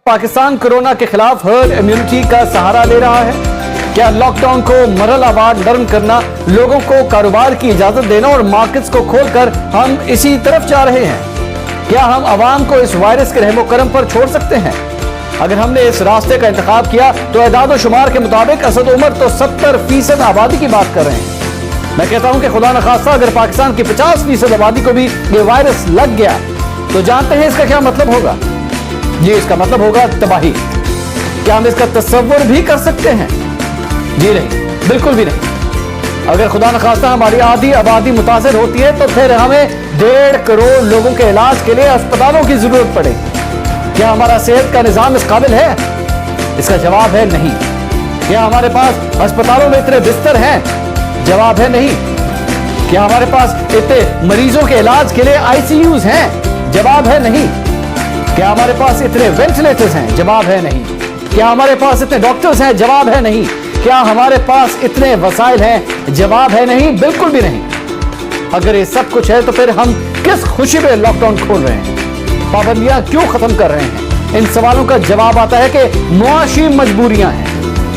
Pakistan corona के खिलाफ herd immunity का सहारा ले रहा है? क्या लॉकडाउन को मरहलावार नरम करना, लोगों को कारोबार की इजाजत देना और मार्केट्स को खोलकर हम इसी तरफ जा रहे हैं? क्या हम आवाम को इस वायरस के रहमो करम पर छोड़ सकते हैं? अगर हमने इस रास्ते का इंतखाब किया तो एदाद शुमार के मुताबिक असद उमर तो 70% आबादी की बात कर रहे हैं। मैं कहता हूं कि खुदा न खास्ता अगर पाकिस्तान की 50% आबादी को भी ये वायरस लग गया तो जानते हैं इसका क्या मतलब होगा? जी, इसका मतलब होगा तबाही। क्या हम इसका तस्वुर भी कर सकते हैं? जी नहीं, बिल्कुल भी नहीं। अगर खुदा न खास्ता हमारी आधी आबादी मुतासिर होती है तो फिर हमें 1.5 करोड़ लोगों के इलाज के लिए अस्पतालों की जरूरत पड़ेगी। क्या हमारा सेहत का निजाम इस काबिल है? इसका जवाब है नहीं। क्या हमारे पास अस्पतालों में इतने बिस्तर हैं? जवाब है नहीं। क्या हमारे पास इतने मरीजों के इलाज के लिए ICUs हैं? जवाब है नहीं। क्या हमारे पास इतने वेंटिलेटर्स हैं? जवाब है नहीं। क्या हमारे पास इतने डॉक्टर्स हैं? जवाब है नहीं। क्या हमारे पास इतने वसाइल हैं? जवाब है नहीं, बिल्कुल भी नहीं। अगर ये सब कुछ है तो फिर हम किस खुशी में लॉकडाउन खोल रहे हैं, पाबंदियां क्यों खत्म कर रहे हैं? इन सवालों का जवाब आता है कि मुआशी मजबूरियां हैं।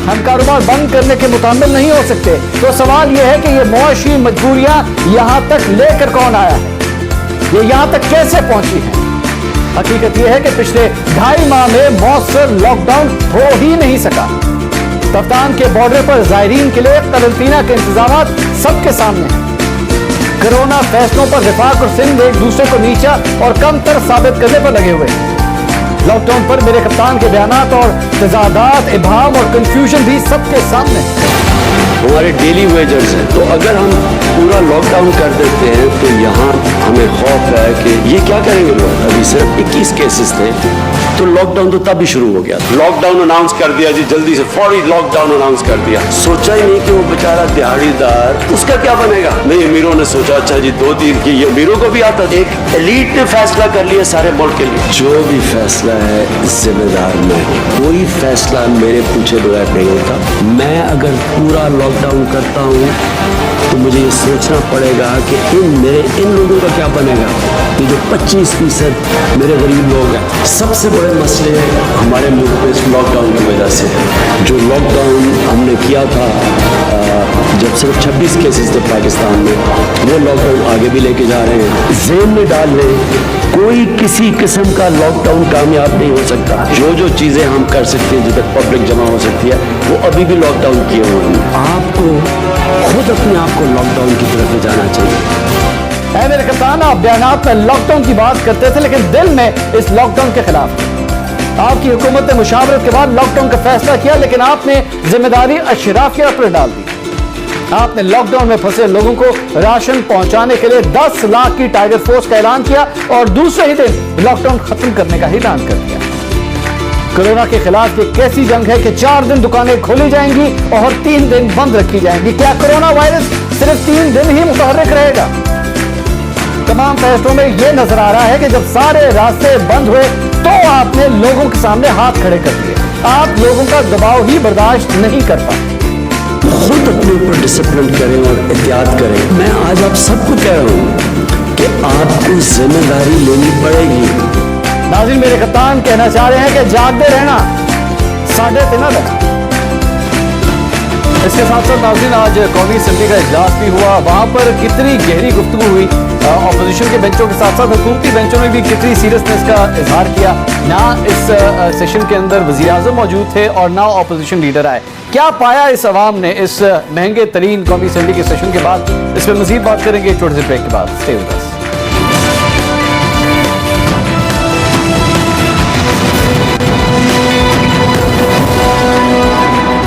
हम कारोबार बंद करने के मुताबिक नहीं हो सकते। तो सवाल यह है कि ये मुआशी मजबूरियां यहां तक लेकर कौन आया है? ये यहां तक कैसे पहुंची है? हकीकत यह है कि पिछले 2.5 माह में मौसर लॉकडाउन हो ही नहीं सका। तफ्तान के बॉर्डर पर जायरीन के लिए करंटीना के इंतजाम सबके सामने हैं। कोरोना फैसलों पर वफाक और सिंध एक दूसरे को नीचा और कमतर साबित करने पर लगे हुए हैं। लॉकडाउन पर मेरे कप्तान के बयानात और तजादात, इबहाम और कंफ्यूजन भी सबके सामने हैं। हमारे डेली वेजर्स हैं, तो अगर हम पूरा लॉकडाउन कर देते हैं तो यहाँ हमें खौफ है कि ये क्या करेंगे लोग। अभी सिर्फ 21 केसेस थे तो लॉकडाउन तो तब भी शुरू हो गया। लॉकडाउन अनाउंस कर दिया जी, जल्दी से फौरी लॉकडाउन अनाउंस कर दिया। सोचा ही नहीं कि वो बेचारा दिहाड़ीदार उसका क्या बनेगा। नहीं, अमीरों ने सोचा अच्छा जी 2 दिन की, ये अमीरों को भी आता था। एक एलीट ने फैसला कर लिया सारे मुल्क के लिए। जो भी फैसला है जिम्मेदार मैं हूँ, कोई फैसला मेरे पूछे बगैर नहीं होता। मैं अगर पूरा लॉकडाउन करता हूँ तो मुझे ये सोचना पड़ेगा कि इन लोगों का क्या बनेगा। ये जो 25% मेरे गरीब लोग हैं, सबसे बड़े मसले हमारे मुल्क में इस लॉकडाउन की वजह से है। जो लॉकडाउन हमने किया था जब सिर्फ 26 केसेस थे पाकिस्तान में, वो लॉकडाउन आगे भी लेके जा रहे हैं। ज़हन में डाल लें, कोई किसी किस्म का लॉकडाउन कामयाब नहीं हो सकता। जो जो चीज़ें हम कर सकते हैं, जिधर पब्लिक जमा हो सकती है, वो अभी भी लॉकडाउन किए हुए हैं। आपको खुद अपने आप को लॉकडाउन की तरफ ले जाना चाहिए। मेरे कप्तान, आप बयानात में लॉकडाउन की बात करते थे लेकिन दिल में इस लॉकडाउन के खिलाफ। आपकी हुकूमत ने मुशावरत के बाद लॉकडाउन का फैसला किया लेकिन आपने जिम्मेदारी अशराफिया पर डाल दी। आपने लॉकडाउन में फंसे लोगों को राशन पहुंचाने के लिए 10 लाख की टाइगर फोर्स का ऐलान किया और दूसरे ही दिन लॉकडाउन खत्म करने का ऐलान कर दिया। कोरोना के खिलाफ ये कैसी जंग है कि 4 दिन दुकानें खोली जाएंगी और 3 दिन बंद रखी जाएंगी? क्या कोरोना वायरस सिर्फ 3 दिन ही मुतहर्रिक रहेगा? तमाम फैसलों में यह नजर आ रहा है कि जब सारे रास्ते बंद हुए तो आपने लोगों के सामने हाथ खड़े कर दिए। आप लोगों का दबाव ही बर्दाश्त नहीं कर पाए। खुद अपने ऊपर डिसिप्लिन करें और एहतियात करें। मैं आज आप सबको कह रहा हूं कि आपको जिम्मेदारी लेनी पड़ेगी। नाज़रीन, मेरे कप्तान कहना चाह रहे हैं कि जागते रहना, साढ़े दिन रहना। इसके साथ साथ नाज़रीन, आज कौमी असेंबली का इजलास भी हुआ। वहाँ पर कितनी गहरी गुफ्तगू हुई। अपोजिशन के बेंचों के साथ साथ हुकूमती बेंचों में भी कितनी सीरियसनेस का इजहार किया। ना इस सेशन के अंदर वज़ीर आज़म मौजूद थे और ना अपोजिशन लीडर आए। क्या पाया इस अवाम ने इस महंगे तरीन कौमी असेंबली के सेशन के बाद? इस पर मज़ीद बात करेंगे छोटे से ब्रेक के बाद। Stay with us.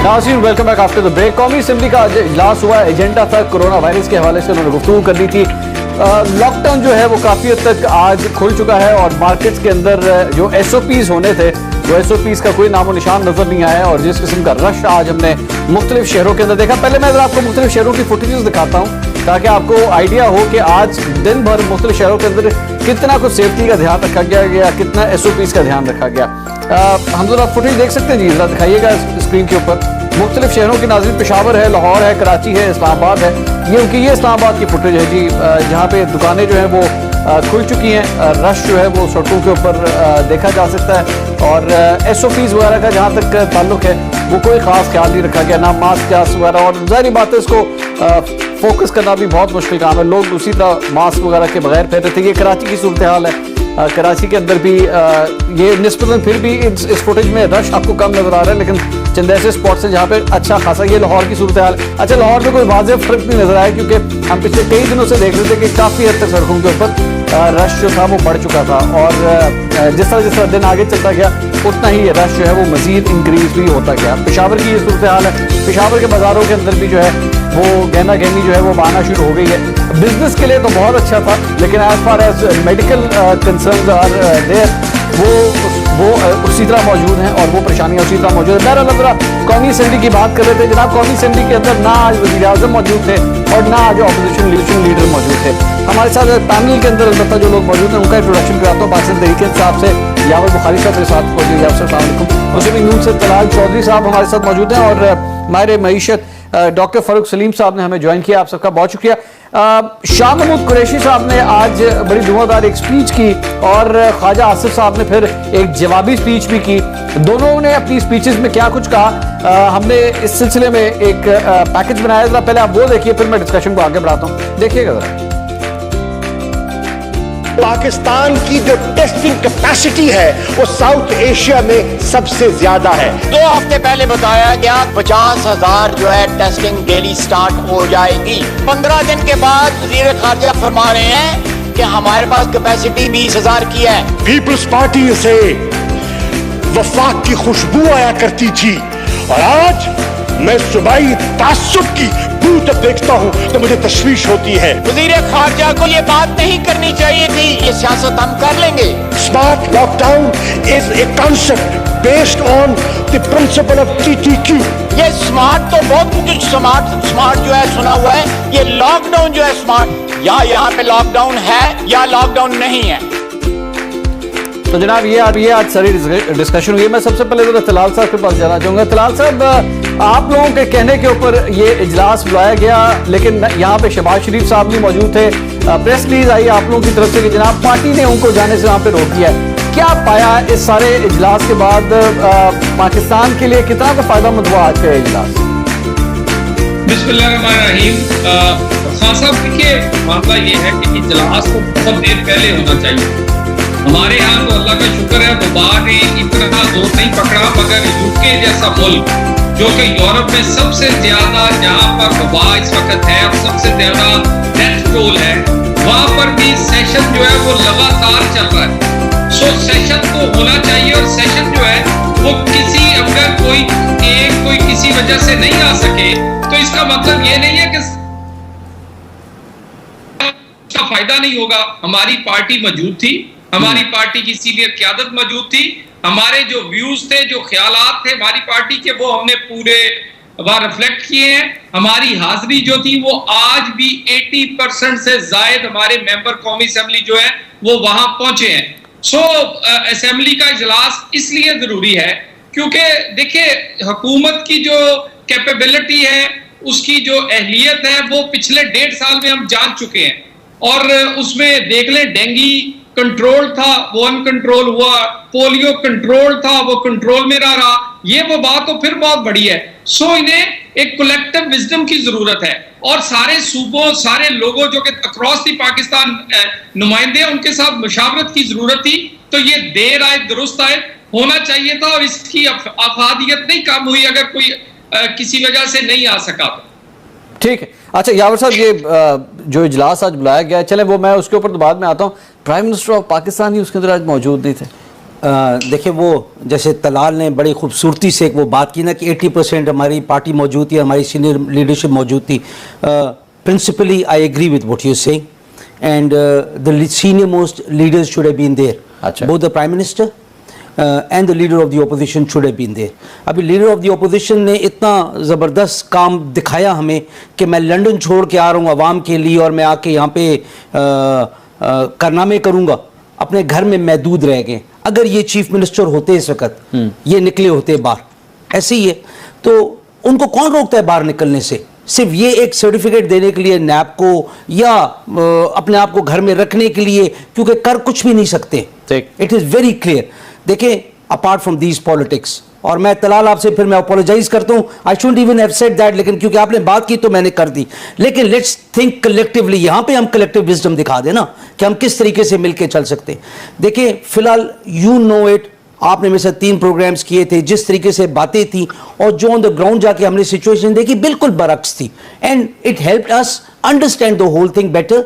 नाज़रीन, welcome back after the break. कौमी असेंबली का आज इजलास हुआ। एजेंडा था कोरोना वायरस के हवाले से उन्होंने गुफ्तगू करनी थी। लॉकडाउन जो है वो काफ़ी हद तक आज खुल चुका है और मार्केट्स के अंदर जो SOPs होने थे वो SOPs का कोई नामो निशान नजर नहीं आया। और जिस किस्म का रश आज हमने मुख्तलिफ शहरों के अंदर देखा, पहले मैं आपको मुख्तलिफ शहरों की फुटेजेस दिखाता हूँ ताकि आपको आइडिया हो कि आज दिन भर मुख्तलिफ शहरों के अंदर कितना कुछ सेफ्टी का ध्यान रखा गया, कितना SOPs का ध्यान रखा गया। हम लोग आप फुटेज देख सकते हैं जी, जरा दिखाइएगा स्क्रीन के ऊपर। मुख्तलिफ शहरों की नाज़रीन, पेशावर है, लाहौर है, कराची है, इस्लामाबाद है। ये इस्लामाबाद की फुटेज है जी, जहाँ पे दुकानें जो हैं वो खुल चुकी हैं। रश जो है वो सड़कों के ऊपर देखा जा सकता है और SOPs वगैरह का जहाँ तक ताल्लुक है वो कोई ख़ास ख्याल नहीं रखा गया, ना मास्क क्लास वगैरह, और ज़ाहिर बात है इसको फोकस करना भी बहुत मुश्किल काम है। लोग उसी तरह मास्क वगैरह के बगैर फिर रहे थे। ये कराची की सूरत हाल है। कराची के अंदर भी ये निस्बतन फिर भी इस फुटेज में रश आपको कम नज़र आ रहा है, लेकिन चंद ऐसे स्पॉट्स हैं जहाँ पे अच्छा खासा, ये लाहौर की सूरत हाल। अच्छा, लाहौर में कोई वाज़ेह फ़र्क नहीं नज़र आया क्योंकि हम पिछले कई दिनों से देख रहे थे कि काफ़ी हद तक सड़कों के ऊपर रश जो था वो बढ़ चुका था और जिस तरह दिन आगे चलता गया उतना ही रश जो है वो मज़ीद इंक्रीज़ भी होता गया। पेशावर की ये सूरत हाल है। पेशावर के बाज़ारों के अंदर भी जो है वो गहना गहनी जो है वो आना शुरू हो गई है। बिजनेस के लिए तो बहुत अच्छा था, लेकिन as far as medical concerns are there वो उसी तरह मौजूद हैं और वो परेशानियाँ उसी तरह मौजूद है। बहरहाल जरा कौमी असेंबली की बात कर रहे थे जनाब। कौमी असेंबली के अंदर ना आज वज़ीर आज़म मौजूद थे और ना आज अपोजिशन लीडर मौजूद थे। हमारे साथ पैनल के अंदर अलबत्ता जो लोग मौजूद हैं उनका इंट्रोडक्शन कराता हूँ। पाकिस्तान तहरीक इंसाफ से यावर बुखारी साहब मेरे साथ मौजूद हैं। अस्सलाम वालेकुम। मुस्लिम यूथ से तलाल चौधरी साहब हमारे साथ मौजूद हैं और माहिर मईशत डॉक्टर फ़ारूक सलीम साहब ने हमें ज्वाइन किया। आप सबका बहुत शुक्रिया। शाह महमूद कुरैशी साहब ने आज बड़ी धुआंधार एक स्पीच की और ख्वाजा आसिफ साहब ने फिर एक जवाबी स्पीच भी की। दोनों ने अपनी स्पीचेस में क्या कुछ कहा, हमने इस सिलसिले में एक पैकेज बनाया। जरा पहले आप वो देखिए, फिर मैं डिस्कशन को आगे बढ़ाता हूँ। देखिएगा जरा। पाकिस्तान की जो टेस्टिंग कैपेसिटी है वो साउथ एशिया में सबसे ज्यादा है। 2 हफ्ते पहले बताया गया 50,000 जो है टेस्टिंग डेली स्टार्ट हो जाएगी। 15 दिन के बाद वज़ीर ख़ारजा फरमा रहे हैं कि हमारे पास कैपेसिटी 20,000 की है। पीपल्स पार्टी से वफाक की खुशबू आया करती थी और आज मैं सुबाई तासुब की बू जब देखता हूँ तो मुझे तशवीश होती है। वज़ीर ख़ारजा को ये बात नहीं करनी चाहिए थी, ये सियासत हम कर लेंगे। Smart lockdown is a concept based on the principle of TTQ। ये स्मार्ट तो बहुत कुछ स्मार्ट जो है सुना हुआ है, ये लॉकडाउन जो है स्मार्ट, या यहाँ पे लॉकडाउन है या लॉकडाउन नहीं है। तो जनाब ये आज सारी डिस्कशन हुई। मैं सबसे पहले तो तलाल साहब के पास जाना चाहूँगा। तलाल साहब, आप लोगों के कहने के ऊपर ये इजलास बुलाया गया, लेकिन यहाँ पे शहबाज शरीफ साहब भी मौजूद थे। प्रेस रिलीज आई आप लोगों की तरफ से कि जनाब पार्टी ने उनको जाने से वहाँ पे रोक दिया है। क्या पाया इस सारे इजलास के बाद, पाकिस्तान के लिए कितना का फायदा मंद हुआ आज का इजलास? बिस्मिल्लाहिर्रहमानिर्रहीम। खान साहब, देखिए मामला ये है कि इजलास को बहुत देर पहले होना चाहिए। हमारे यहाँ तो अल्लाह का शुक्र है वबा ने इतना जोर नहीं पकड़ा, मगर यूके जैसा मुल्क जो कि यूरोप में सबसे ज्यादा जहाँ पर वबा इस वक्त है और सबसे ज्यादा डेथ टोल है, वहाँ पर भी सेशन जो है वो लगातार चल रहा है। सो सेशन तो होना चाहिए और सेशन जो है वो किसी अगर कोई किसी वजह से नहीं आ सके तो इसका मतलब ये नहीं है कि उसका फायदा नहीं होगा। हमारी पार्टी मौजूद थी, हमारी पार्टी की सीनियर क़यादत मौजूद थी, हमारे जो व्यूज थे, जो ख्यालात थे हमारी पार्टी के, वो हमने पूरे बार रिफ्लेक्ट किए हैं। हमारी हाजिरी जो थी वो आज भी 80% से जायद हमारे मेंबर कौमी असेंबली जो है वो वहां पहुंचे हैं। सो असेंबली का इजलास इसलिए जरूरी है क्योंकि देखिए हुकूमत की जो कैपेबिलिटी है, उसकी जो अहलियत है वो पिछले 1.5 साल में हम जान चुके हैं। और उसमें देख लें, डेंगी कंट्रोल था वो अनकंट्रोल हुआ, पोलियो कंट्रोल था वो कंट्रोल में रहा, ये वो बात तो फिर बहुत बड़ी है। सो इन्हें एक कलेक्टिव विजडम की जरूरत है और सारे सूबों, सारे लोगों जो कि अक्रॉस दी पाकिस्तान नुमाइंदे, उनके साथ मुशावरत की जरूरत थी। तो ये देर आए दुरुस्त आए होना चाहिए था और इसकी अफादियत नहीं कम हुई अगर कोई किसी वजह से नहीं आ सका तो। ठीक है। अच्छा यावर साहब, ये जो इजलास आज बुलाया गया है, चले वो मैं उसके ऊपर तो बाद में आता हूँ। प्राइम मिनिस्टर ऑफ पाकिस्तान ही उसके अंदर आज मौजूद नहीं थे। देखिए, वो जैसे तलाल ने बड़ी खूबसूरती से वो बात की ना कि 80% हमारी पार्टी मौजूद थी, हमारी सीनियर लीडरशिप मौजूद थी। Principally I agree with what you saying and the senior most leaders should have been there. अच्छा। Both the prime minister and the leader of the opposition should have been there. अभी leader of the opposition ने इतना ज़बरदस्त काम दिखाया हमें कि मैं लंदन छोड़ के आ रहा हूँ आवाम के लिए और मैं आके यहाँ पे कारनामे करूँगा, अपने घर में महदूद रह गए। अगर ये चीफ मिनिस्टर होते इस वक्त, ये निकले होते बाहर, ऐसे ही है, तो उनको कौन रोकता है बाहर निकलने से? सिर्फ ये एक सर्टिफिकेट देने के लिए नैब को या अपने आप को घर में रखने के लिए, क्योंकि कर कुछ भी नहीं सकते. It is very clear. देखें, अपार्ट फ्रॉम दीज पॉलिटिक्स, और मैं तलाल आपसे फिर मैं अपोलोजाइज करता हूं, I shouldn't even have said that, लेकिन क्योंकि आपने बात की तो मैंने कर दी. लेकिन लेट्स थिंक कलेक्टिवली. यहां पे हम कलेक्टिव विजडम दिखा दें ना कि हम किस तरीके से मिलकर चल सकते हैं. देखिए, फिलहाल यू नो इट, आपने मेरे साथ 3 प्रोग्राम्स किए थे, जिस तरीके से बातें थी और जो ऑन द ग्राउंड जाके हमने सिचुएशन देखी बिल्कुल बरक्स थी. And it helped us understand the whole thing better.